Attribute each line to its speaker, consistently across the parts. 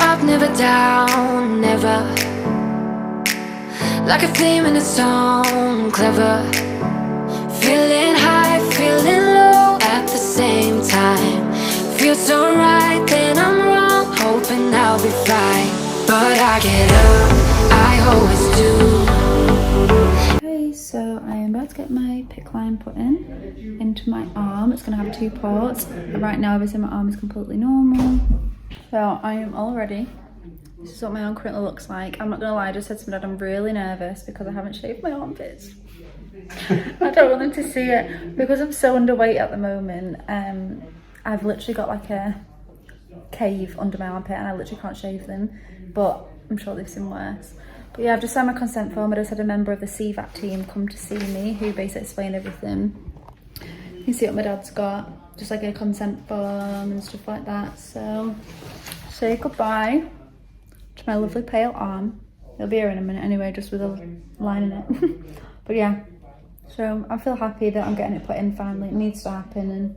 Speaker 1: up, never down, never. Like a theme in a song, clever. Feeling high, feeling low at the same time. Feels so right, then I'm wrong, hoping I'll be fine. But I get up, I always do.
Speaker 2: Okay, so I am about to get my PICC line put in into my arm. It's going to have 2 ports. And right now, obviously, my arm is completely normal. So I am all ready. This is what my arm currently looks like. I'm not going to lie, I just said to my dad I'm really nervous because I haven't shaved my armpits. I don't want him to see it because I'm so underweight at the moment. I've literally got like a cave under my armpit and I literally can't shave them, but I'm sure they've seen worse. But yeah, I've just signed my consent form. I just had a member of the CVAT team come to see me who basically explained everything. You can see what my dad's got, just like a consent form and stuff like that. So say goodbye to my lovely pale arm. It'll be here in a minute anyway, just with a line in it. But yeah, so I feel happy that I'm getting it put in finally. It needs to happen, and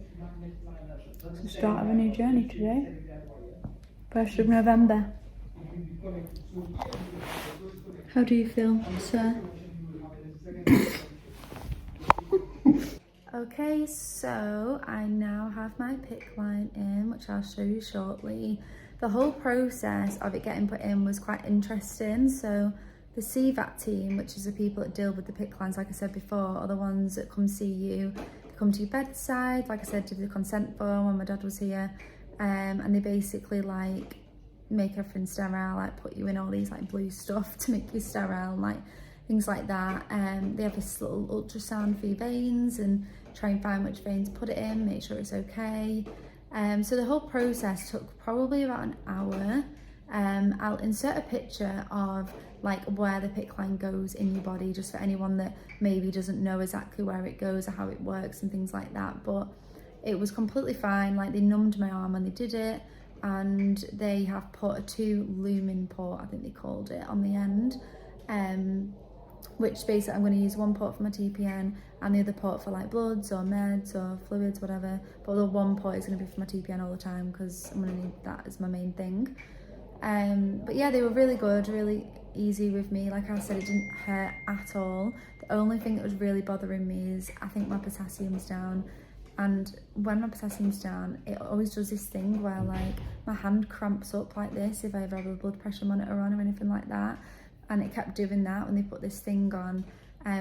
Speaker 2: it's the start of a new journey today. 1st of November. How do you feel, sir? Okay, so I now have my PICC line in, which I'll show you shortly. The whole process of it getting put in was quite interesting. So the CVAT team, which is the people that deal with the PICC lines, like I said before, are the ones that come see you. They come to your bedside, like I said, do the consent form when my dad was here, and they basically like make everything sterile, like put you in all these like blue stuff to make you sterile, and like things like that. They have this little ultrasound for your veins and try and find which veins put it in, make sure it's okay. So the whole process took probably about an hour. I'll insert a picture of like where the PICC line goes in your body, just for anyone that maybe doesn't know exactly where it goes or how it works and things like that. But it was completely fine. Like, they numbed my arm when they did it, and they have put a 2 lumen port, I think they called it, on the end, which basically I'm going to use one port for my TPN and the other port for like bloods or meds or fluids, whatever. But the one port is going to be for my TPN all the time because I'm going to need that as my main thing. But yeah, they were really good, really easy with me. Like I said, it didn't hurt at all. The only thing that was really bothering me is I think my potassium's down. And when my potassium's down, it always does this thing where like my hand cramps up like this if I ever have a blood pressure monitor on or anything like that. And it kept doing that when they put this thing on.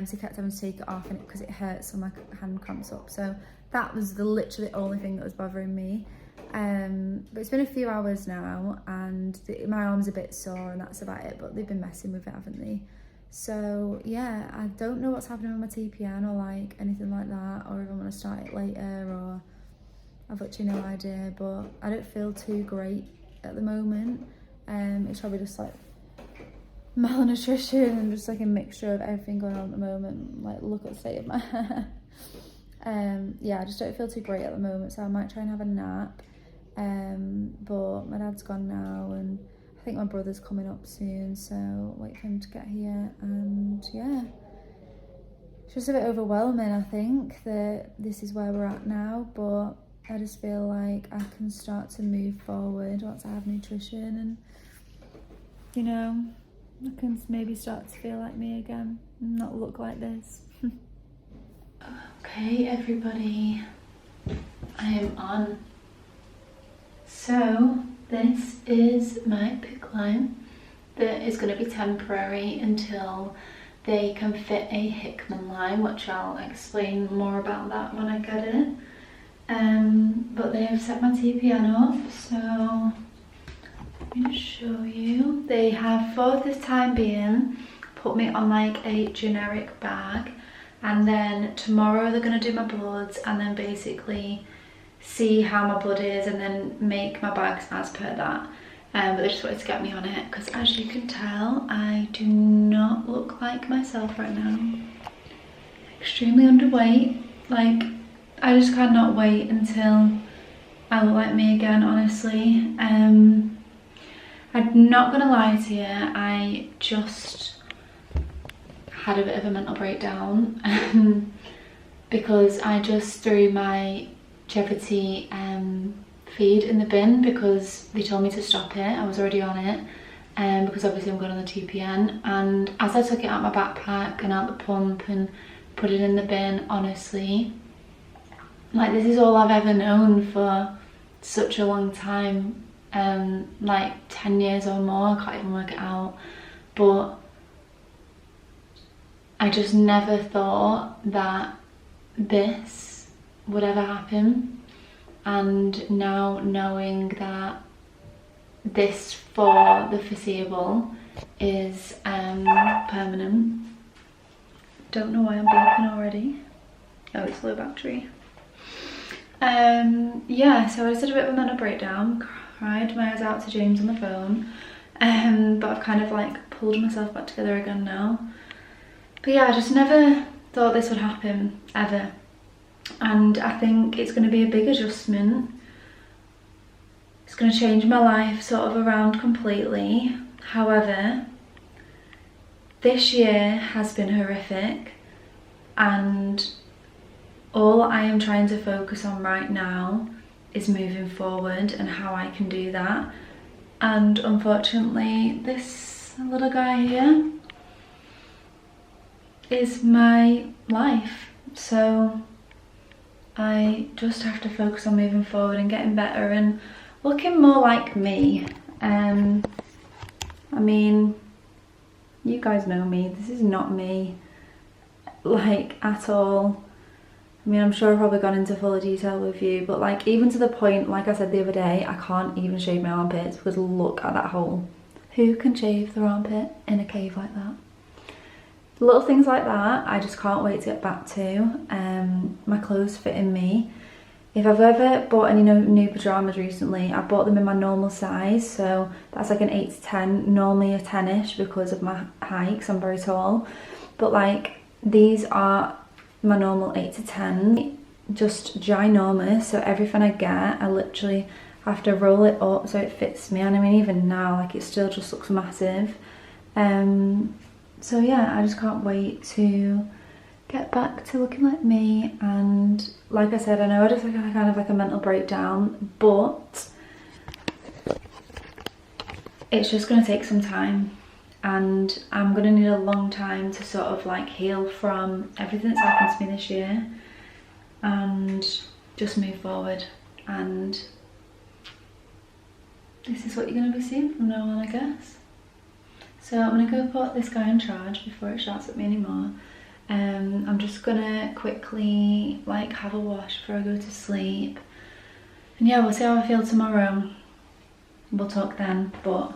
Speaker 2: So I kept having to take it off because it hurts when my hand cramps up. So that was literally the only thing that was bothering me. But it's been a few hours now, and my arm's a bit sore and that's about it, but they've been messing with it, haven't they? So yeah, I don't know what's happening with my TPN or like anything like that, or if I'm going to start it later, or I've literally no idea. But I don't feel too great at the moment. It's probably just like malnutrition and just like a mixture of everything going on at the moment. Like, look at the state of my hair. Yeah, I just don't feel too great at the moment, so I might try and have a nap. But my dad's gone now, and I think my brother's coming up soon, so wait for him to get here. And yeah, it's just a bit overwhelming, I think, that this is where we're at now, but I just feel like I can start to move forward once I have nutrition, and you know, I can maybe start to feel like me again and not look like this. Okay, everybody, I am on. So this is my PICC line that is going to be temporary until they can fit a Hickman line, which I'll explain more about that when I get it. But they have set my TPN up, so let me show you. They have, for the time being, put me on like a generic bag, and then tomorrow they're going to do my bloods and then basically see how my blood is and then make my bags as per that. But they just wanted to get me on it because, as you can tell, I do not look like myself right now. Extremely underweight. Like, I just cannot wait until I look like me again, honestly. I'm not gonna lie to you, I just had a bit of a mental breakdown because I just threw my Jeopardy feed in the bin because they told me to stop it. I was already on it, because obviously I'm going on the TPN. And as I took it out my backpack and out the pump and put it in the bin, honestly, like, this is all I've ever known for such a long time, like 10 years or more. I can't even work it out, but I just never thought that this would ever happen. And now knowing that this for the foreseeable is permanent. Don't know why I'm beeping already. Oh, it's low battery. Yeah, so I just had a bit of a mental breakdown, cried my eyes out to James on the phone, but I've kind of like pulled myself back together again now. But yeah, I just never thought this would happen, ever. And I think it's going to be a big adjustment. It's going to change my life sort of around completely. However, this year has been horrific, and all I am trying to focus on right now is moving forward and how I can do that. And unfortunately, this little guy here is my life. So I just have to focus on moving forward and getting better and looking more like me. I mean, you guys know me. This is not me, like, at all. I mean, I'm sure I've probably gone into fuller detail with you, but like, even to the point, like I said the other day, I can't even shave my armpits because look at that hole. Who can shave their armpit in a cave like that? Little things like that, I just can't wait to get back to. My clothes fit in me. If I've ever bought any new pyjamas recently, I bought them in my normal size, so that's like an 8 to 10, normally a 10ish because of my height, because I'm very tall. But like, these are my normal 8 to 10, just ginormous, so everything I get, I literally have to roll it up so it fits me. And I mean, even now, like, it still just looks massive. So yeah, I just can't wait to get back to looking like me. And like I said, I know I just had kind of like a mental breakdown, but it's just going to take some time, and I'm going to need a long time to sort of like heal from everything that's happened to me this year and just move forward. And this is what you're going to be seeing from now on, I guess. So I'm going to go put this guy in charge before it shouts at me anymore. I'm just going to quickly like have a wash before I go to sleep. And yeah, we'll see how I feel tomorrow. We'll talk then, but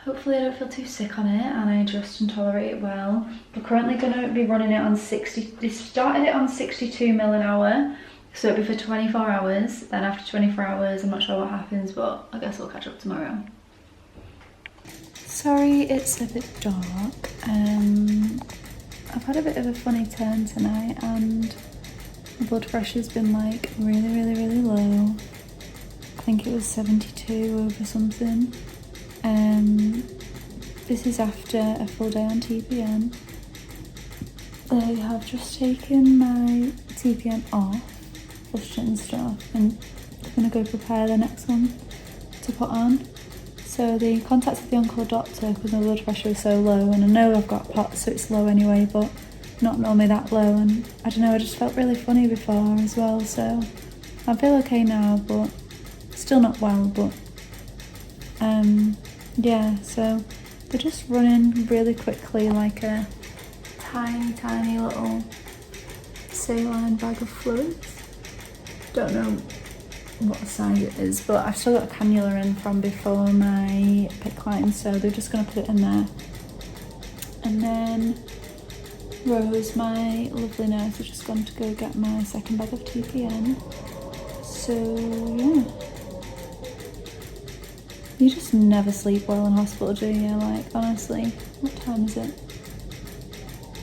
Speaker 2: hopefully I don't feel too sick on it and I adjust and tolerate it well. We're currently going to be running it on 60, they started it on 62 mil an hour, so it'll be for 24 hours. Then after 24 hours, I'm not sure what happens, but I guess we'll catch up tomorrow. Sorry it's a bit dark. I've had a bit of a funny turn tonight and my blood pressure's been like really low. I think it was 72 over something. This is after a full day on TPN. They have just taken my TPN off, flushed it and stuff, and they're going to go prepare the next one to put on. So they contacted the on-call doctor because my blood pressure is so low, and I know I've got POTS, so it's low anyway, but not normally that low. And I don't know, I just felt really funny before as well, so I feel okay now, but still not well. But yeah, so they're just running really quickly like a tiny little saline bag of fluids. Don't know what size it is, but I've still got a cannula in from before my PICC line, so they're just going to put it in there. And then Rose, my lovely nurse, has just gone to go get my second bag of TPN. So yeah, you just never sleep well in hospital, do you? Like, honestly, what time is it?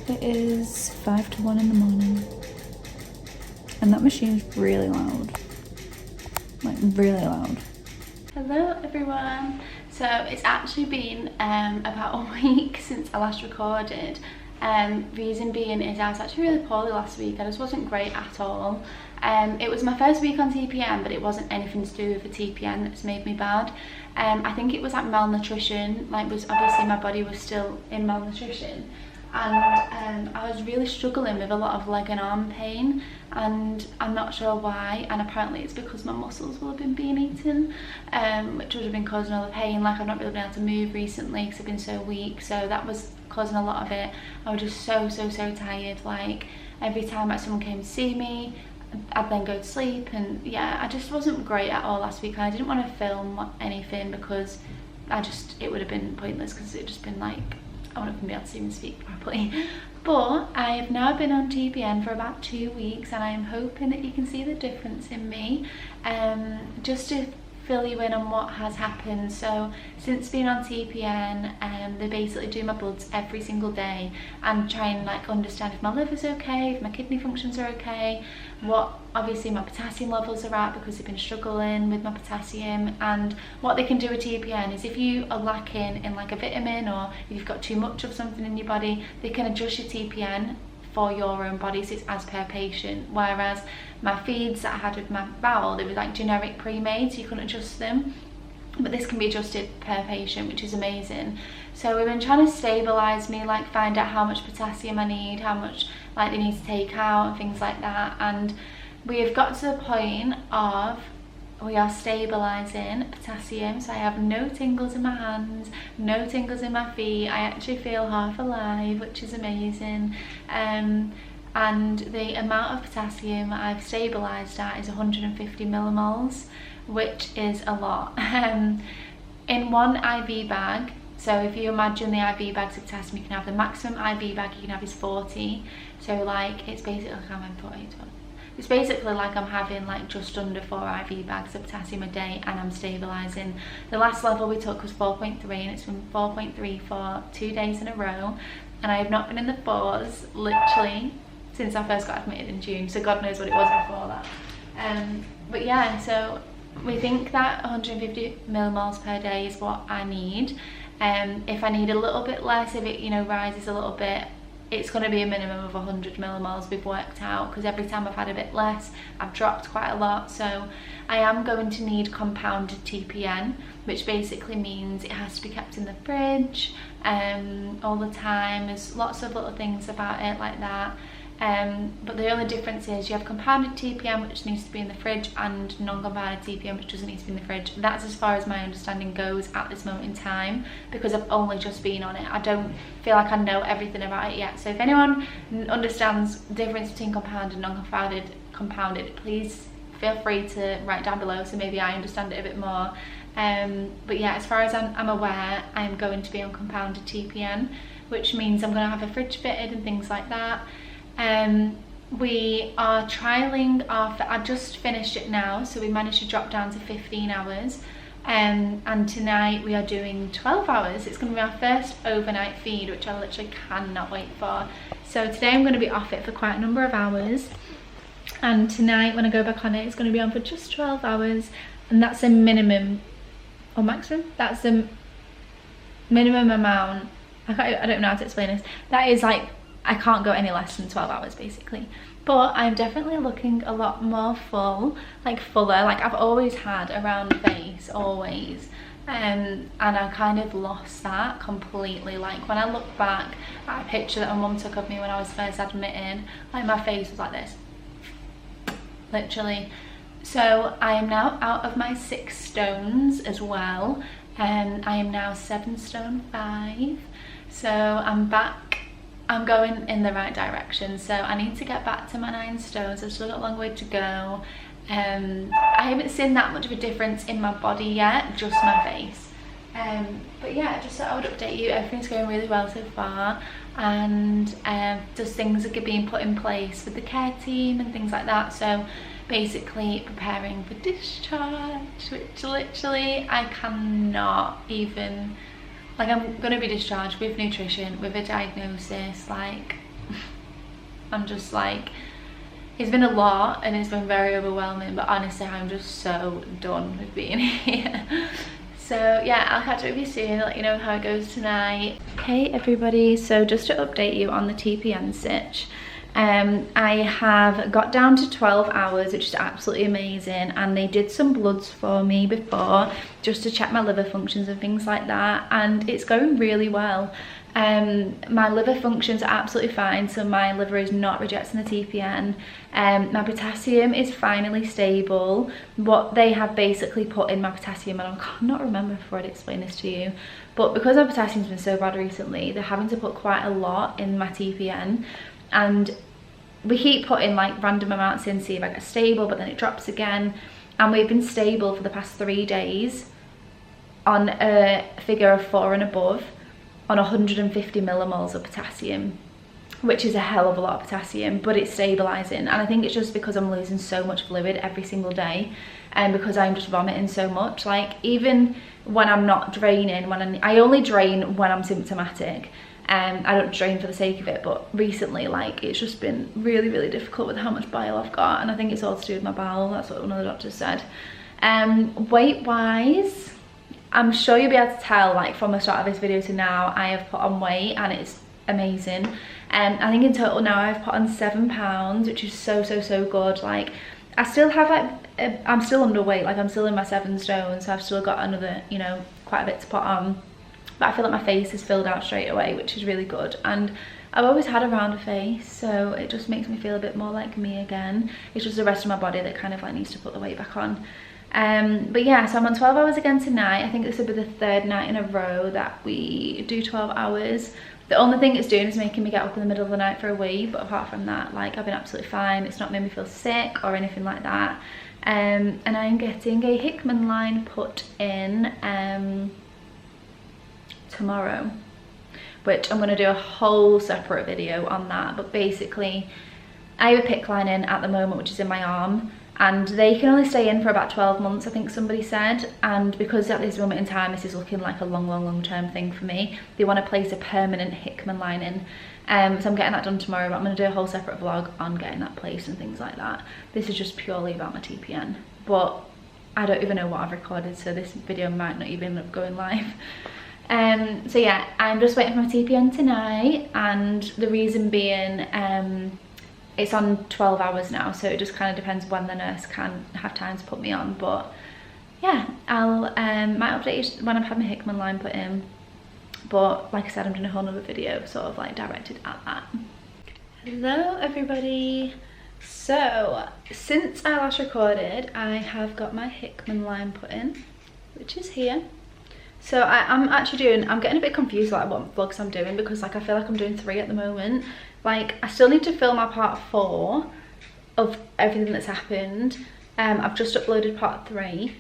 Speaker 2: It is 5 to 1 in the morning, and that machine's really loud. Like, really loud. Hello everyone. So it's actually been about a week since I last recorded.
Speaker 3: Reason being is I was actually really poorly last week. I just wasn't great at all. It was my first week on TPN, but it wasn't anything to do with the TPN that's made me bad. I think it was like malnutrition, like was obviously my body was still in malnutrition, and I was really struggling with a lot of leg and arm pain, and I'm not sure why, and apparently it's because my muscles will have been being eaten, which would have been causing all the pain. Like I've not really been able to move recently because I've been so weak, so that was causing a lot of it. I was just so tired. Like every time like someone came to see me, I'd then go to sleep, and yeah, I just wasn't great at all last week. And I didn't want to film anything because it would have been pointless, because it just been like I wouldn't be able to even speak properly. But I have now been on TPN for about 2 weeks, and I am hoping that you can see the difference in me. Just to fill you in on what has happened. So since being on TPN, they basically do my bloods every single day and try and like understand if my liver's okay, if my kidney functions are okay, what obviously my potassium levels are at, because I've been struggling with my potassium. And what they can do with TPN is if you are lacking in like a vitamin, or if you've got too much of something in your body, they can adjust your TPN for your own body, so it's as per patient. Whereas my feeds that I had with my bowel, they were like generic pre-made, so you couldn't adjust them, but this can be adjusted per patient, which is amazing. So we've been trying to stabilize me, like find out how much potassium I need, how much like they need to take out and things like that. And we have got to the point of we are stabilizing potassium, so I have no tingles in my hands, no tingles in my feet. I actually feel half alive, which is amazing. And the amount of potassium I've stabilized at is 150 millimoles, which is a lot. In one IV bag, so if you imagine the IV bags of potassium you can have, the maximum IV bag you can have is 40. So like it's basically like it's basically like I'm having like just under 4 IV bags of potassium a day, and I'm stabilizing. The last level we took was 4.3, and it's been 4.3 for 2 days in a row, and I have not been in the 4s literally since I first got admitted in June, so God knows what it was before that. But yeah, so we think that 150 millimoles per day is what I need. If I need a little bit less, if it rises a little bit, it's going to be a minimum of 100 millimoles we've worked out, because every time I've had a bit less, I've dropped quite a lot. So I am going to need compounded TPN, which basically means it has to be kept in the fridge all the time. There's lots of little things about it like that. But the only difference is you have compounded TPN, which needs to be in the fridge, and non-compounded TPN, which doesn't need to be in the fridge. That's as far as my understanding goes at this moment in time, because I've only just been on it. I don't feel like I know everything about it yet. So if anyone understands the difference between compounded and non-compounded, please feel free to write down below, so maybe I understand it a bit more. But yeah, as far as I'm aware, I'm going to be on compounded TPN, which means I'm going to have a fridge fitted and things like that. We are trialling I just finished it now, so we managed to drop down to 15 hours, and tonight we are doing 12 hours. It's going to be our first overnight feed, which I literally cannot wait for. So today I'm going to be off it for quite a number of hours, and tonight when I go back on it, it's going to be on for just 12 hours, and that's a minimum or maximum, that's the minimum amount. I don't know how to explain this. That is like, I can't go any less than 12 hours basically. But I'm definitely looking a lot more fuller, like I've always had a round face, always. And I kind of lost that completely. Like when I look back at a picture that my mum took of me when I was first admitted, like my face was like this, literally. So I am now out of my 6 stones as well, and I am now 7 stone 5. So I'm back. I'm going in the right direction, so I need to get back to my 9 stones. I've still got a long way to go. I haven't seen that much of a difference in my body yet, just my face. But yeah, just thought I would update you. Everything's going really well so far, and just things are being put in place with the care team and things like that. So basically preparing for discharge, which literally I cannot even... Like, I'm going to be discharged with nutrition, with a diagnosis, like, I'm just like, it's been a lot and it's been very overwhelming, but honestly, I'm just so done with being here. So yeah, I'll catch up with you soon, let you know how it goes tonight. Okay everybody, so just to update you on the TPN stitch, I have got down to 12 hours, which is absolutely amazing, and they did some bloods for me before just to check my liver functions and things like that, and it's going really well. My liver functions are absolutely fine, so my liver is not rejecting the TPN. My potassium is finally stable. What they have basically put in my potassium, and I cannot remember if I already explained this to you, but because my potassium's been so bad recently, they're having to put quite a lot in my TPN, and we keep putting like random amounts in, see if I get stable, but then it drops again, and we've been stable for the past 3 days on a figure of 4 and above on 150 millimoles of potassium, which is a hell of a lot of potassium, but it's stabilizing. And I think it's just because I'm losing so much fluid every single day, and because I'm just vomiting so much. Like even when I'm not draining, I only drain when I'm symptomatic. I don't drain for the sake of it, but recently like it's just been really, really difficult with how much bile I've got, and I think it's all to do with my bowel. That's what one of the doctors said. Weight wise, I'm sure you'll be able to tell, like from the start of this video to now, I have put on weight and it's amazing. I think in total now I've put on 7 pounds, which is so good. Like I still have like, I'm still underweight, like I'm still in my 7 stone, so I've still got another, you know, quite a bit to put on. But I feel like my face is filled out straight away, which is really good. And I've always had a rounder face, so it just makes me feel a bit more like me again. It's just the rest of my body that kind of like needs to put the weight back on. But yeah, so I'm on 12 hours again tonight. I think this will be the 3rd night in a row that we do 12 hours. The only thing it's doing is making me get up in the middle of the night for a wee, but apart from that, like I've been absolutely fine. It's not made me feel sick or anything like that. And I'm getting a Hickman line put in tomorrow, which I'm going to do a whole separate video on that. But basically I have a PICC line in at the moment, which is in my arm, and they can only stay in for about 12 months, I think somebody said. And because at this moment in time this is looking like a long term thing for me, they want to place a permanent Hickman line in. So I'm getting that done tomorrow, but I'm going to do a whole separate vlog on getting that placed and things like that. This is just purely about my TPN, but I don't even know what I've recorded, so this video might not even end up going live. So yeah, I'm just waiting for my TPN tonight, and the reason being it's on 12 hours now, so it just kind of depends when the nurse can have time to put me on. But yeah, I'll might update you when I've had my Hickman line put in, but like I said, I'm doing a whole nother video sort of like directed at that. Hello everybody. So since I last recorded, I have got my Hickman line put in, which is here. So I'm getting a bit confused about what vlogs I'm doing, because like I feel like I'm doing 3 at the moment. Like I still need to film my part 4 of everything that's happened. I've just uploaded part 3.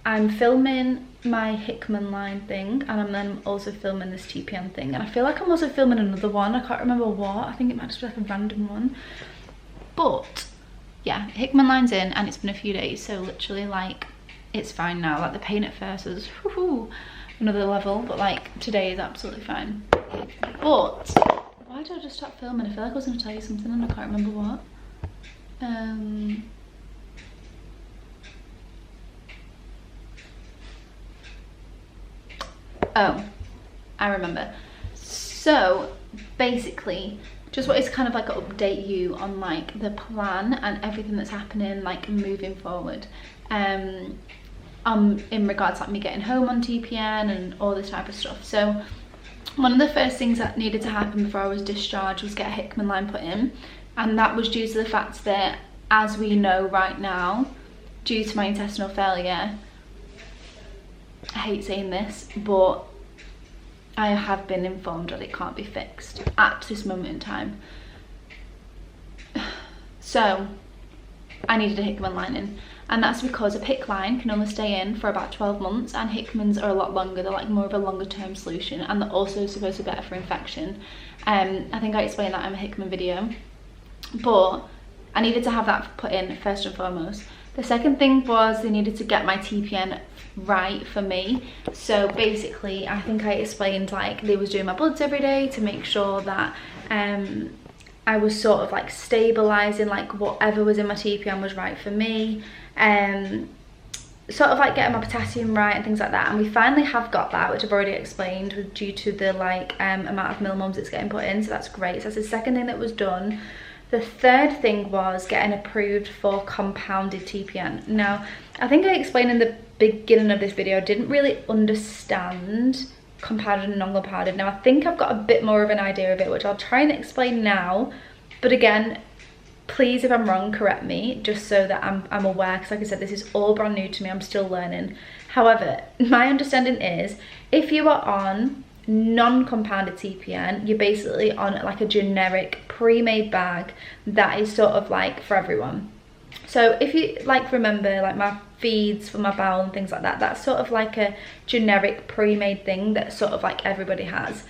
Speaker 3: I'm filming my Hickman line thing, and I'm then also filming this TPN thing, and I feel like I'm also filming another one. I can't remember what. I think it might just be like a random one. But yeah, Hickman line's in, and it's been a few days, so literally like it's fine now. Like the pain at first was another level, but like today is absolutely fine. But why did I just stop filming? I feel like I was going to tell you something and I can't remember what. Oh, I remember. So basically, just wanted to kind of like update you on like the plan and everything that's happening like moving forward. In regards to like me getting home on TPN and all this type of stuff. So one of the first things that needed to happen before I was discharged was get a Hickman line put in, and that was due to the fact that, as we know right now, due to my intestinal failure, I hate saying this, but I have been informed that it can't be fixed at this moment in time. So I needed a Hickman line in, and that's because a PICC line can only stay in for about 12 months, and Hickmans are a lot longer. They're like more of a longer term solution, and they're also supposed to be better for infection. I think I explained that in a Hickman video, but I needed to have that put in first and foremost. The second thing was they needed to get my TPN right for me. So basically, I think I explained like they was doing my bloods every day to make sure that I was sort of like stabilizing, like whatever was in my TPN was right for me. sort of like getting my potassium right and things like that, and we finally have got that, which I've already explained, due to the like amount of millimoles it's getting put in, so that's great. So that's the second thing that was done. The third thing was getting approved for compounded TPN. Now, I think I explained in the beginning of this video, I didn't really understand compounded and non-compounded. Now, I think I've got a bit more of an idea of it, which I'll try and explain now. But again, please, if I'm wrong, correct me, just so that I'm aware, because like I said, this is all brand new to me, I'm still learning. However, my understanding is, if you are on non-compounded TPN, you're basically on like a generic pre-made bag that is sort of like for everyone. So if you like remember like my feeds for my bowel and things like that, that's sort of like a generic pre-made thing that sort of like everybody has.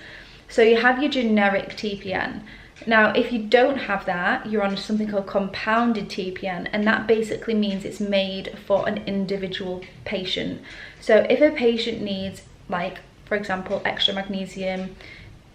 Speaker 3: So you have your generic TPN. Now, if you don't have that, you're on something called compounded TPN, and that basically means it's made for an individual patient. So if a patient needs, like, for example, extra magnesium,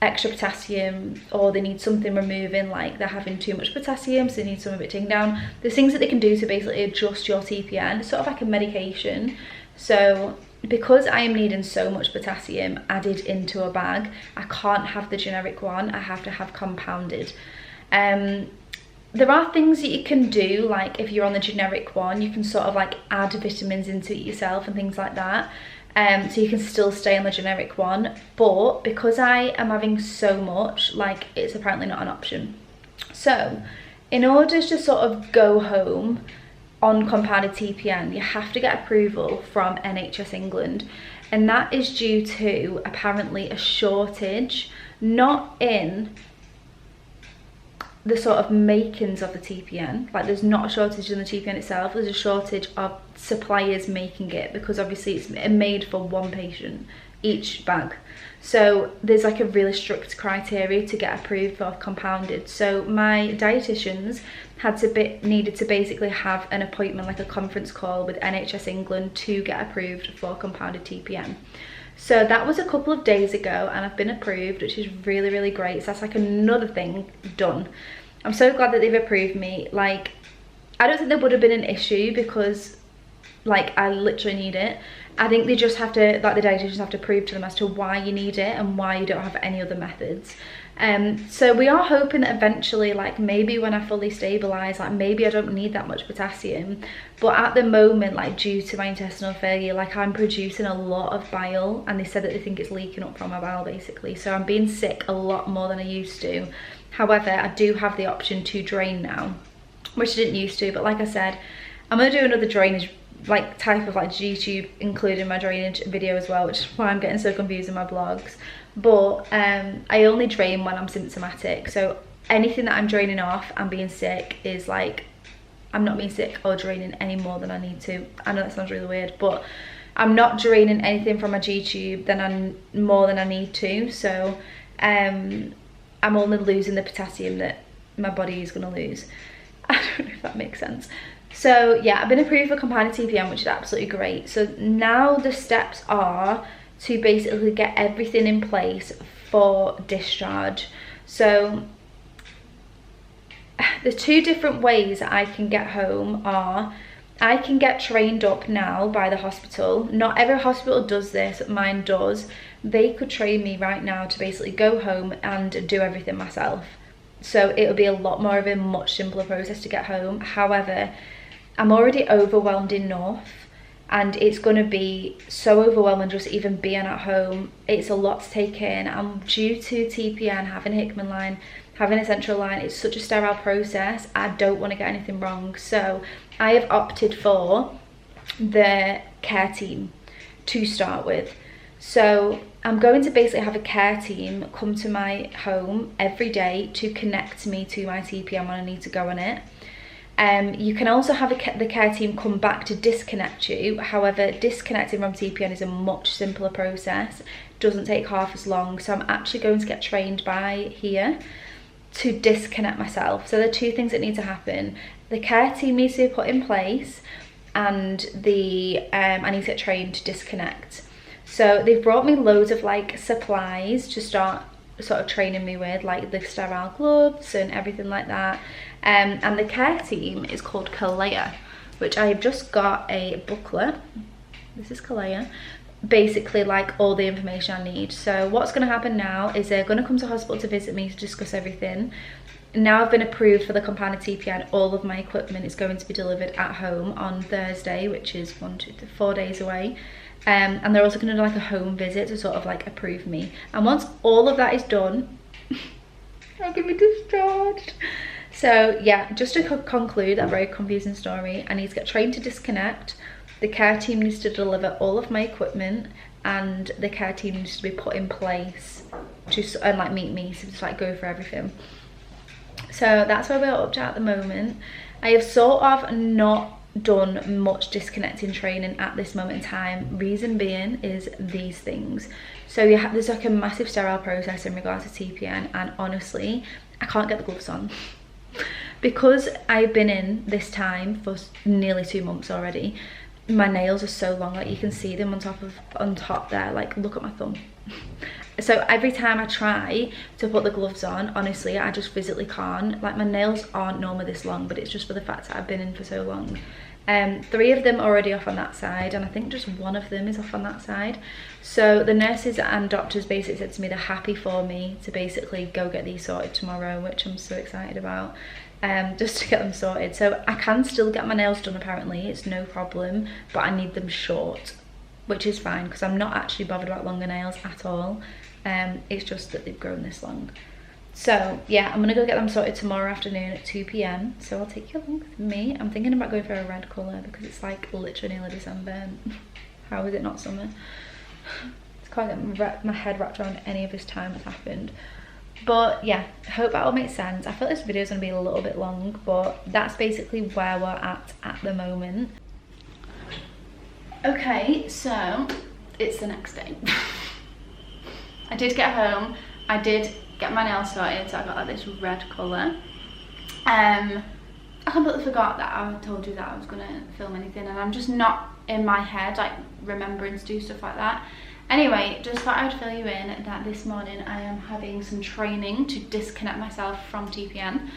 Speaker 3: extra potassium, or they need something removing, like they're having too much potassium, so they need some of it taken down, there's things that they can do to basically adjust your TPN. It's sort of like a medication. So because I am needing so much potassium added into a bag, I can't have the generic one, I have to have compounded. There are things that you can do, like if you're on the generic one, you can sort of like add vitamins into it yourself and things like that. So you can still stay on the generic one, but because I am having so much, like, it's apparently not an option. So in order to sort of go home on compounded TPN, you have to get approval from NHS England, and that is due to apparently a shortage, not in the sort of makings of the TPN, like there's not a shortage in the TPN itself, there's a shortage of suppliers making it, because obviously it's made for one patient, each bag. So there's like a really strict criteria to get approved for compounded. So my dietitians needed to basically have an appointment, like a conference call with NHS England to get approved for compounded TPN. So that was a couple of days ago, and I've been approved, which is really, really great. So that's like another thing done. I'm so glad that they've approved me. Like, I don't think there would have been an issue, because like I literally need it. I think they just have to, like the dietitians have to prove to them as to why you need it and why you don't have any other methods. So we are hoping that eventually, like maybe when I fully stabilize, like maybe I don't need that much potassium, but at the moment, like due to my intestinal failure, like I'm producing a lot of bile, and they said that they think it's leaking up from my bowel basically, so I'm being sick a lot more than I used to. However, I do have the option to drain now, which I didn't used to, but like I said, I'm gonna do another drainage like type of like YouTube, including my drainage video as well, which is why I'm getting so confused in my vlogs. But I only drain when I'm symptomatic, so anything that I'm draining off and being sick is like, I'm not being sick or draining any more than I need to. I know that sounds really weird, but I'm not draining anything from my G-tube more than I need to. So I'm only losing the potassium that my body is going to lose. I don't know if that makes sense. So yeah, I've been approved for compounded TPN, which is absolutely great. So now the steps are to basically get everything in place for discharge. So the two different ways that I can get home are, I can get trained up now by the hospital. Not every hospital does this, mine does. They could train me right now to basically go home and do everything myself. So it'll be a lot more of a much simpler process to get home. However, I'm already overwhelmed enough, and it's going to be so overwhelming just even being at home. It's a lot to take in. I'm due to TPN, having a Hickman line, having a central line. It's such a sterile process. I don't want to get anything wrong. So I have opted for the care team to start with. So I'm going to basically have a care team come to my home every day to connect me to my TPN when I need to go on it. You can also have the care team come back to disconnect you. However, disconnecting from TPN is a much simpler process. It doesn't take half as long. So I'm actually going to get trained by here to disconnect myself. So there are two things that need to happen. The care team needs to be put in place, and I need to get trained to disconnect. So they've brought me loads of like supplies to start sort of training me with, like the sterile gloves and everything like that. And the care team is called Kalea, which I have just got a booklet this is Kalea, basically like all the information I need. So what's going to happen now is they're going to come to hospital to visit me to discuss everything. Now I've been approved for the compounded TPN, all of my equipment is going to be delivered at home on Thursday, which is 4 days away. And they're also going to do like a home visit to sort of like approve me. And once all of that is done, I'll be discharged. So yeah, just to conclude that very confusing story, I need to get trained to disconnect. The care team needs to deliver all of my equipment, and the care team needs to be put in place to and like meet me, so just like go for everything. So that's where we're up to at the moment. I have sort of not done much disconnecting training at this moment in time. Reason being is these things. So there's like a massive sterile process in regards to TPN, and honestly, I can't get the gloves on. Because I've been in this time for nearly 2 months already, my nails are so long, like you can see them on top there, like look at my thumb. So every time I try to put the gloves on, honestly, I just physically can't. Like my nails aren't normally this long, but it's just for the fact that I've been in for so long. 3 of them are already off on that side, and I think just 1 of them is off on that side. So the nurses and doctors basically said to me they're happy for me to basically go get these sorted tomorrow, which I'm so excited about. Just to get them sorted. So I can still get my nails done apparently, it's no problem, but I need them short, which is fine because I'm not actually bothered about longer nails at all. It's just that they've grown this long. So yeah, I'm gonna go get them sorted tomorrow afternoon at 2 PM. So I'll take you along with me. I'm thinking about going for a red colour because it's like literally nearly December. How is it not summer? I can't get my head wrapped around any of this time that's happened. But yeah, I hope that all makes sense. I feel this video is going to be a little bit long, but that's basically where we're at the moment. Okay, so it's the next day. I did get home, I did get my nails sorted, so I got like this red colour. I completely forgot that I told you that I was going to film anything, and I'm just not in my head like remembering to do stuff like that. Anyway, just thought I would fill you in that this morning I am having some training to disconnect myself from TPN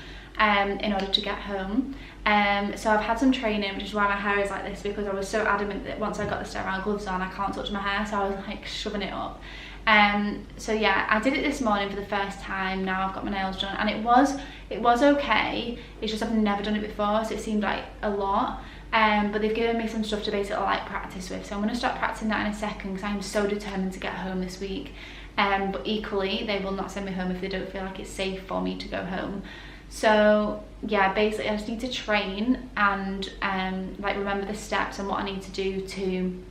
Speaker 3: in order to get home. So I've had some training, which is why my hair is like this, because I was so adamant that once I got the sterile gloves on I can't touch my hair, so I was like shoving it up. So yeah, I did it this morning for the first time. Now I've got my nails done, and it was okay. It's just I've never done it before, so it seemed like a lot. But they've given me some stuff to basically like practice with, so I'm going to start practicing that in a second because I'm so determined to get home this week. But equally they will not send me home if they don't feel like it's safe for me to go home. So yeah, basically I just need to train and like remember the steps and what I need to do to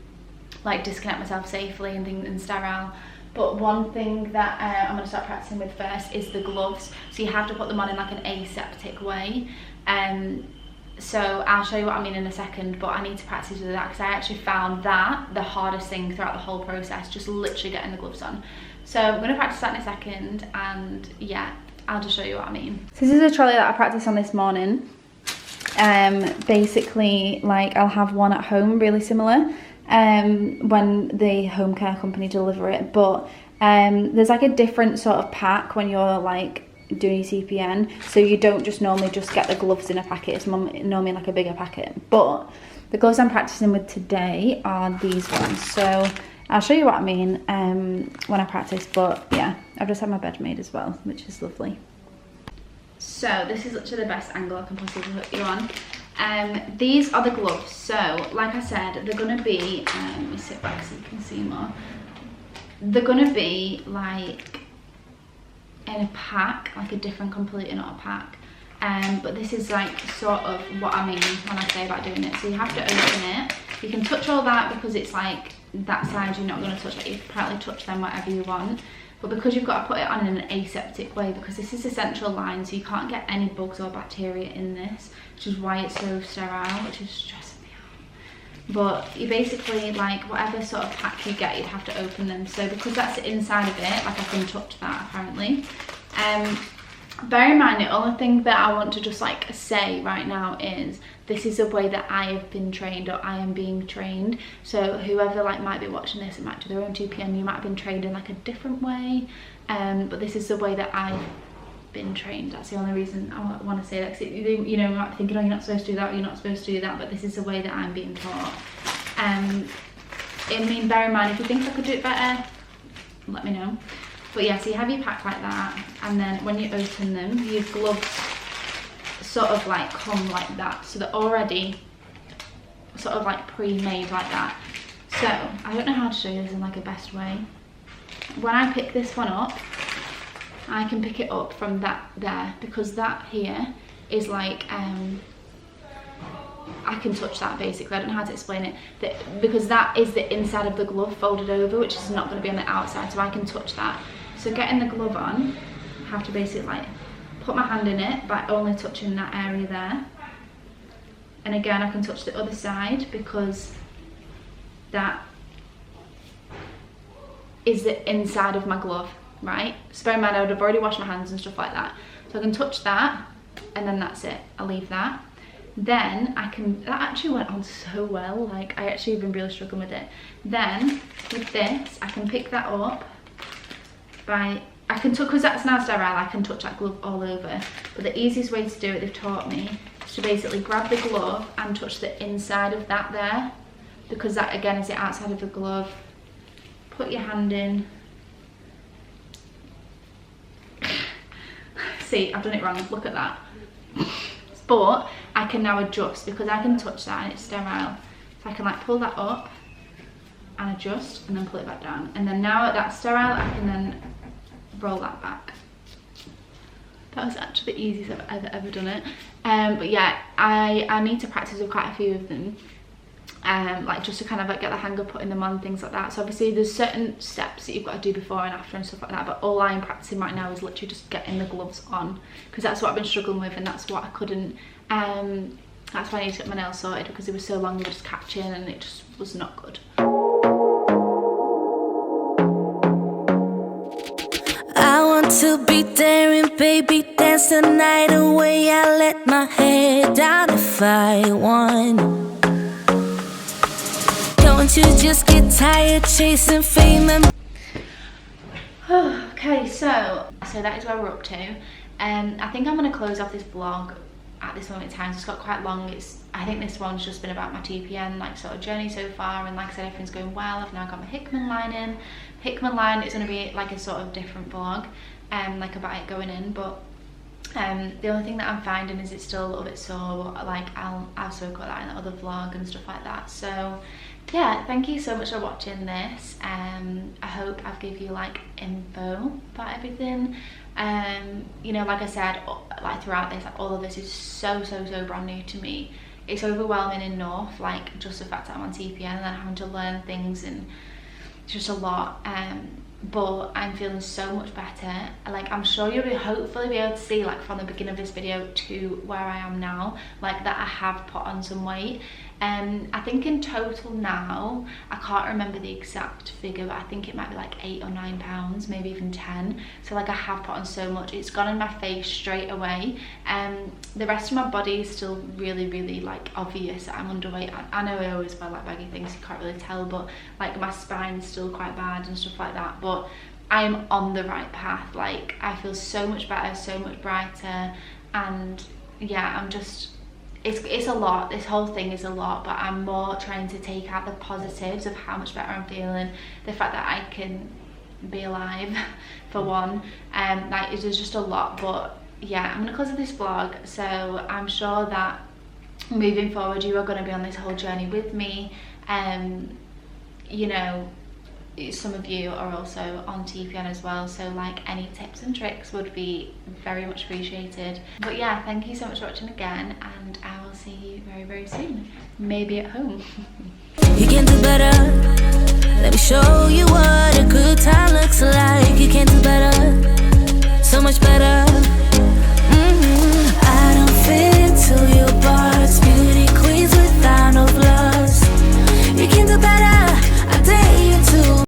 Speaker 3: like disconnect myself safely and things and sterile. But one thing that I'm going to start practicing with first is the gloves. So you have to put them on in like an aseptic way. So I'll show you what I mean in a second, but I need to practice with that because I actually found that the hardest thing throughout the whole process, just literally getting the gloves on. So I'm going to practice that in a second, and yeah, I'll just show you what I mean. So this is a trolley that I practiced on this morning. Basically, like I'll have one at home really similar when the home care company deliver it, but there's like a different sort of pack when you're like doing CPN, so you don't just normally just get the gloves in a packet. It's normally like a bigger packet, but the gloves I'm practicing with today are these ones, so I'll show you what I mean when I practice. But yeah, I've just had my bed made as well, which is lovely. So this is literally the best angle I can possibly put you on. These are the gloves. So like I said, they're gonna be let me sit back so you can see more. They're gonna be like in a pack, like a different completely not a pack, but this is like sort of what I mean when I say about doing it. So you have to open it. You can touch all that because it's like that side you're not going to touch, like you can apparently touch them whatever you want, but because you've got to put it on in an aseptic way, because this is a central line, so you can't get any bugs or bacteria in this, which is why it's so sterile, which is stressing me out. But you basically, like whatever sort of pack you get, you'd have to open them. So because that's the inside of it, like I can touch that apparently. Bear in mind, the only thing that I want to just like say right now is this is the way that I have been trained, or I am being trained. So whoever like might be watching this and might do their own TPN, you might have been trained in like a different way, but this is the way that I've been trained. That's the only reason I want to say that, because you know, you might be thinking, oh, you're not supposed to do that, or you're not supposed to do that, but this is the way that I'm being taught. I mean, bear in mind, if you think I could do it better, let me know. But yeah, so you have your pack like that, and then when you open them, your gloves sort of like come like that, so they're already sort of like pre-made like that. So I don't know how to show you this in like a best way. When I pick this one up, I can pick it up from that there, because that here is like I can touch that basically. I don't know how to explain it, because that is the inside of the glove folded over, which is not going to be on the outside, so I can touch that. So getting the glove on, I have to basically like put my hand in it by only touching that area there. And again, I can touch the other side because that is the inside of my glove, right? So bear in mind, I would have already washed my hands and stuff like that. So I can touch that, and then that's it. I'll leave that. Then I can, that actually went on so well, like I actually have been really struggling with it. Then with this, I can pick that up by, I can touch, because that's now sterile, I can touch that glove all over. But the easiest way to do it, they've taught me, is to basically grab the glove and touch the inside of that there, because that again is the outside of the glove. Put your hand in. See, I've done it wrong, look at that. But I can now adjust, because I can touch that and it's sterile. So I can like pull that up and adjust and then pull it back down. And then now that that's sterile, I can then roll that back. That was actually the easiest I've ever done it. But yeah, I need to practice with quite a few of them. Like just to kind of like get the hang of putting them on, things like that. So obviously there's certain steps that you've got to do before and after and stuff like that, but all I'm practicing right now is literally just getting the gloves on, because that's what I've been struggling with, and that's what I couldn't, that's why I need to get my nails sorted, because they were so long they were just catching and it just was not good.
Speaker 1: I want to be daring, baby, dance the night away. I let my head down if I want. Don't you just get tired chasing fame and...
Speaker 3: Okay, so that is where we're up to. I think I'm going to close off this vlog at this moment in time. It's got quite long. I think this one's just been about my TPN like sort of journey so far, and like I said, everything's going well. I've now got my Hickman line in. Hickman line is going to be like a sort of different vlog, like about it going in, but the only thing that I'm finding is it's still a little bit sore. Like I'll talk about that in the other vlog and stuff like that. So yeah, thank you so much for watching this. I hope I've given you like info about everything. You know, like I said, like throughout this, like all of this is so brand new to me. It's overwhelming enough, like just the fact that I'm on TPN and then having to learn things, and it's just a lot. But I'm feeling so much better. Like I'm sure you'll hopefully be able to see, like from the beginning of this video to where I am now, like that I have put on some weight. I think in total now, I can't remember the exact figure, but I think it might be like 8 or 9 pounds, maybe even 10. So like I have put on so much. It's gone in my face straight away. The rest of my body is still really like obvious that I'm underweight. I know I always wear like baggy things, you can't really tell, but like my spine's still quite bad and stuff like that. But I'm on the right path. Like I feel so much better, so much brighter, and yeah, I'm just, it's a lot. This whole thing is a lot, but I'm more trying to take out the positives of how much better I'm feeling, the fact that I can be alive for one. Like it was just a lot. But yeah, I'm gonna close this vlog. So I'm sure that moving forward you are going to be on this whole journey with me. You know, some of you are also on TPN as well, so like any tips and tricks would be very much appreciated. But yeah, thank you so much for watching again, and I will see you very soon, maybe at home.
Speaker 1: You can do better, let me show you what